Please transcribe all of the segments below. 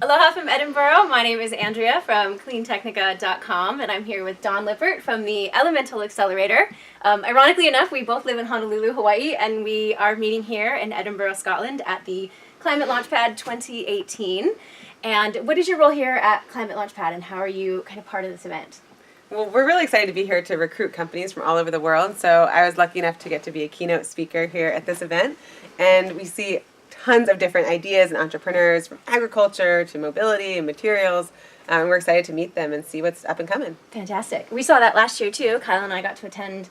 Aloha from Edinburgh. My name is Andrea from CleanTechnica.com, and I'm here with Don Lippert from the Elemental Accelerator. Ironically enough, we both live in Honolulu, Hawaii, and we are meeting here in Edinburgh, Scotland at the ClimateLaunchpad 2018. And what is your role here at ClimateLaunchpad, and how are you kind of part of this event? Well, we're really excited to be here to recruit companies from all over the world. So I was lucky enough to get to be a keynote speaker here at this event, and we see tons of different ideas and entrepreneurs from agriculture to mobility and materials. We're excited to meet them and see what's up and coming. Fantastic. We saw that last year too. Kyle and I got to attend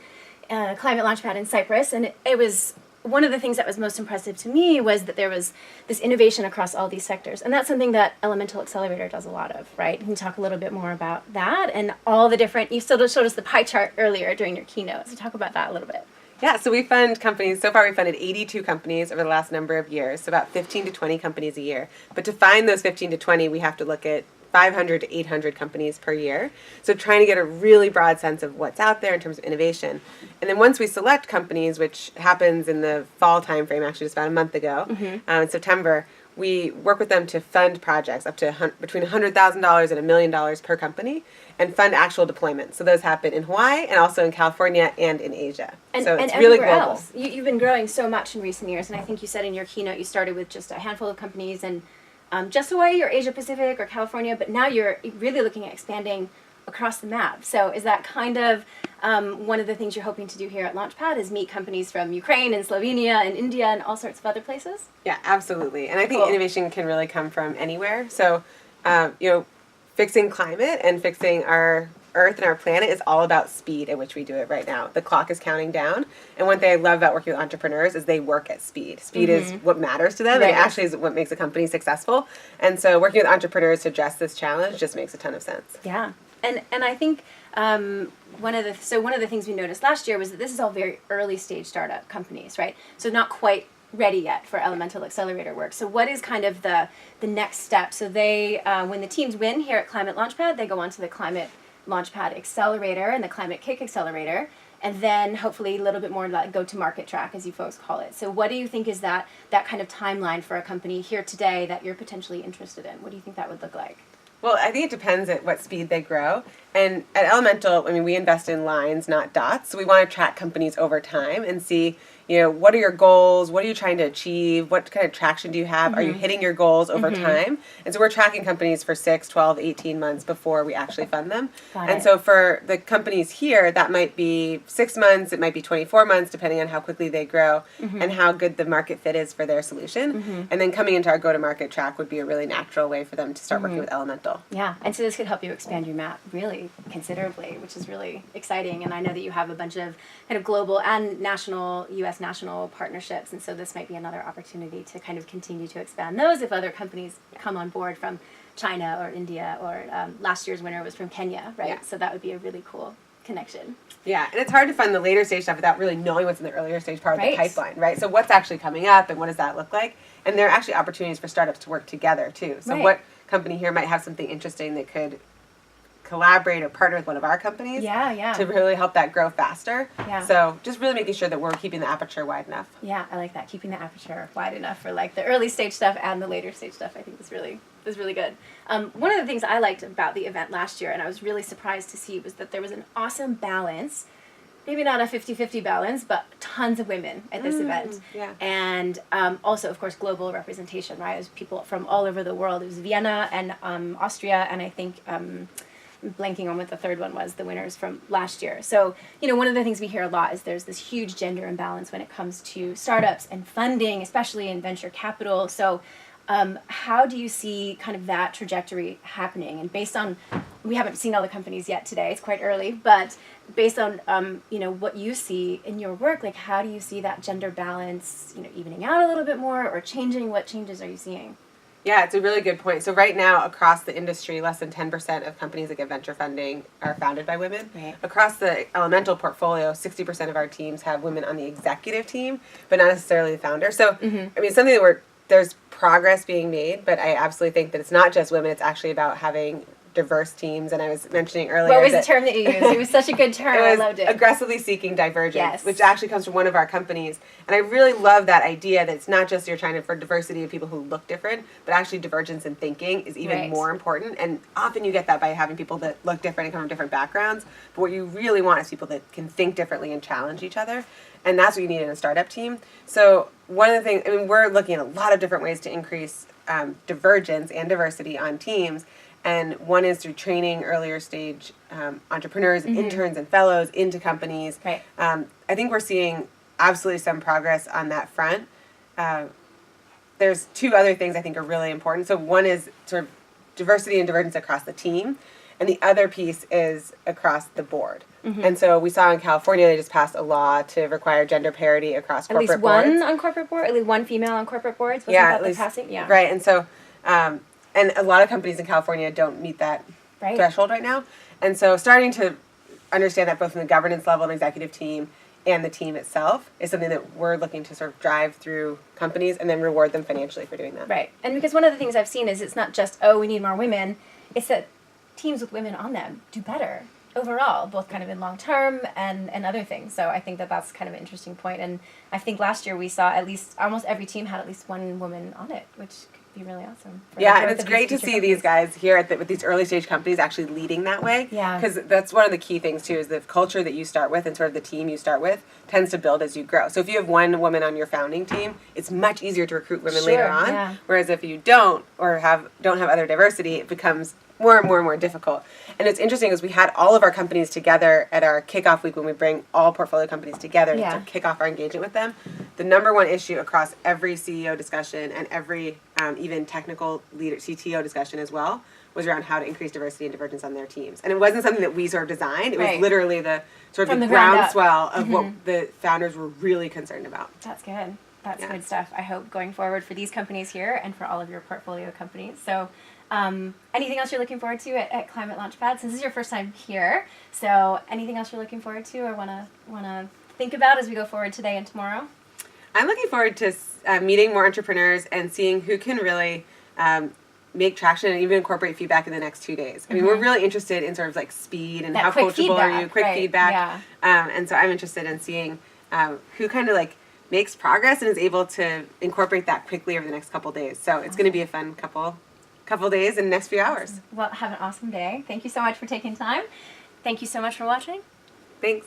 Climate Launchpad in Cyprus, and it was one of the things that was most impressive to me was that there was this innovation across all these sectors. And that's something that Elemental Accelerator does a lot of, right? Can you talk a little bit more about that and all the different, you still showed us the pie chart earlier during your keynote, so talk about that a little bit. Yeah, so we fund companies, so far we funded 82 companies over the last number of years, so about 15 to 20 companies a year. But to find those 15 to 20, we have to look at 500 to 800 companies per year. So trying to get a really broad sense of what's out there in terms of innovation. And then once we select companies, which happens in the fall timeframe, actually just about a month ago, in September, we work with them to fund projects up to between $100,000 and $1 million per company and fund actual deployments. So those happen in Hawaii and also in California and in Asia. So it's really global. Else. You've been growing so much in recent years, and I think you said in your keynote you started with just a handful of companies and just Hawaii or Asia Pacific or California, but now you're really looking at expanding across the map. So is that kind of one of the things you're hoping to do here at Launchpad is meet companies from Ukraine and Slovenia and India and all sorts of other places? Yeah, absolutely. And I think innovation can really come from anywhere. So, fixing climate and fixing our Earth and our planet is all about speed at which we do it right now. The clock is counting down. And one thing I love about working with entrepreneurs is they work at speed. Speed is what matters to them, and it actually is what makes a company successful. And so working with entrepreneurs to address this challenge just makes a ton of sense. Yeah. And I think one of the things we noticed last year was that this is all very early stage startup companies, right? So not quite ready yet for Elemental Accelerator work. So what is kind of the next step? So they, when the teams win here at Climate Launchpad, they go on to the Climate Launchpad Accelerator and the Climate Kick Accelerator, and then hopefully a little bit more like go-to-market track, as you folks call it. So what do you think is that kind of timeline for a company here today that you're potentially interested in? What do you think that would look like? Well, I think it depends at what speed they grow. And at Elemental, we invest in lines, not dots. So we want to track companies over time and see, what are your goals? What are you trying to achieve? What kind of traction do you have? Are you hitting your goals over time? And so we're tracking companies for 6, 12, 18 months before we actually fund them. And so for the companies here, that might be 6 months, it might be 24 months, depending on how quickly they grow and how good the market fit is for their solution. And then coming into our go-to-market track would be a really natural way for them to start working with Elemental. Yeah, and so this could help you expand your map really considerably, which is really exciting. And I know that you have a bunch of kind of global and national, U.S. national partnerships, and so this might be another opportunity to kind of continue to expand those if other companies come on board from China or India, or last year's winner was from Kenya, right? Yeah. So that would be a really cool connection. Yeah, and it's hard to fund the later stage stuff without really knowing what's in the earlier stage part of the pipeline, right? So what's actually coming up and what does that look like? And there are actually opportunities for startups to work together too. So what company here might have something interesting that could collaborate or partner with one of our companies to really help that grow faster. So just really making sure that we're keeping the aperture wide enough. Yeah, I like that. Keeping the aperture wide enough for like the early stage stuff and the later stage stuff, I think is really good. One of the things I liked about the event last year, and I was really surprised to see, was that there was an awesome balance. Maybe not a 50-50 balance, but tons of women at this event. Yeah. And also, of course, global representation, right? It was people from all over the world. It was Vienna and Austria, and I think blanking on what the third one was, the winners from last year. So, one of the things we hear a lot is there's this huge gender imbalance when it comes to startups and funding, especially in venture capital. So how do you see kind of that trajectory happening? And based on, we haven't seen all the companies yet today, it's quite early, but based on, what you see in your work, like how do you see that gender balance, evening out a little bit more or changing? What changes are you seeing? Yeah, it's a really good point. So right now, across the industry, less than 10% of companies that get venture funding are founded by women. Right. Across the Elemental portfolio, 60% of our teams have women on the executive team, but not necessarily the founder. So, something that there's progress being made, but I absolutely think that it's not just women. It's actually about having diverse teams, and I was mentioning earlier. What was the term that you used? It was such a good term. I loved it. Aggressively seeking divergence, Yes. which actually comes from one of our companies. And I really love that idea that it's not just you're trying to for diversity of people who look different, but actually divergence in thinking is even Right. more important. And often you get that by having people that look different and come from different backgrounds. But what you really want is people that can think differently and challenge each other. And that's what you need in a startup team. So one of the things, I mean, we're looking at a lot of different ways to increase divergence and diversity on teams. And one is through training earlier stage entrepreneurs, interns, and fellows into companies. Right. I think we're seeing absolutely some progress on that front. There's two other things I think are really important. So one is sort of diversity and divergence across the team, and the other piece is across the board. And so we saw in California they just passed a law to require gender parity across corporate boards. At least one on corporate board, at least one female on corporate boards. Wasn't that the passing? Yeah. Right, and so and a lot of companies in California don't meet that threshold right now. And so starting to understand that both from the governance level and executive team and the team itself is something that we're looking to sort of drive through companies and then reward them financially for doing that. Right. And because one of the things I've seen is it's not just, oh, we need more women. It's that teams with women on them do better overall, both kind of in long term and other things. So I think that that's kind of an interesting point. And I think last year we saw at least almost every team had at least one woman on it, which could be really awesome. Yeah, and it's great to see these guys here with these early stage companies actually leading that way. Yeah. Because that's one of the key things too, is the culture that you start with and sort of the team you start with tends to build as you grow. So if you have one woman on your founding team, it's much easier to recruit women later on. Yeah. Whereas if you don't have other diversity, it becomes more and more difficult. And it's interesting is we had all of our companies together at our kickoff week when we bring all portfolio companies together to kick off our engagement with them. The number one issue across every CEO discussion and every even technical leader CTO discussion as well was around how to increase diversity and divergence on their teams. And it wasn't something that we sort of designed. It was literally the sort of the groundswell of what the founders were really concerned about. That's good. That's good stuff. I hope going forward for these companies here and for all of your portfolio companies. So anything else you're looking forward to at Climate Launchpad? Since this is your first time here, so anything else you're looking forward to or wanna think about as we go forward today and tomorrow? I'm looking forward to meeting more entrepreneurs and seeing who can really make traction and even incorporate feedback in the next 2 days. I mean, we're really interested in sort of like speed and how coachable are you, quick feedback. Yeah. And so I'm interested in seeing who kind of like makes progress and is able to incorporate that quickly over the next couple days. So it's going to be a fun couple days in the next few hours. Well, have an awesome day. Thank you so much for taking time. Thank you so much for watching. Thanks.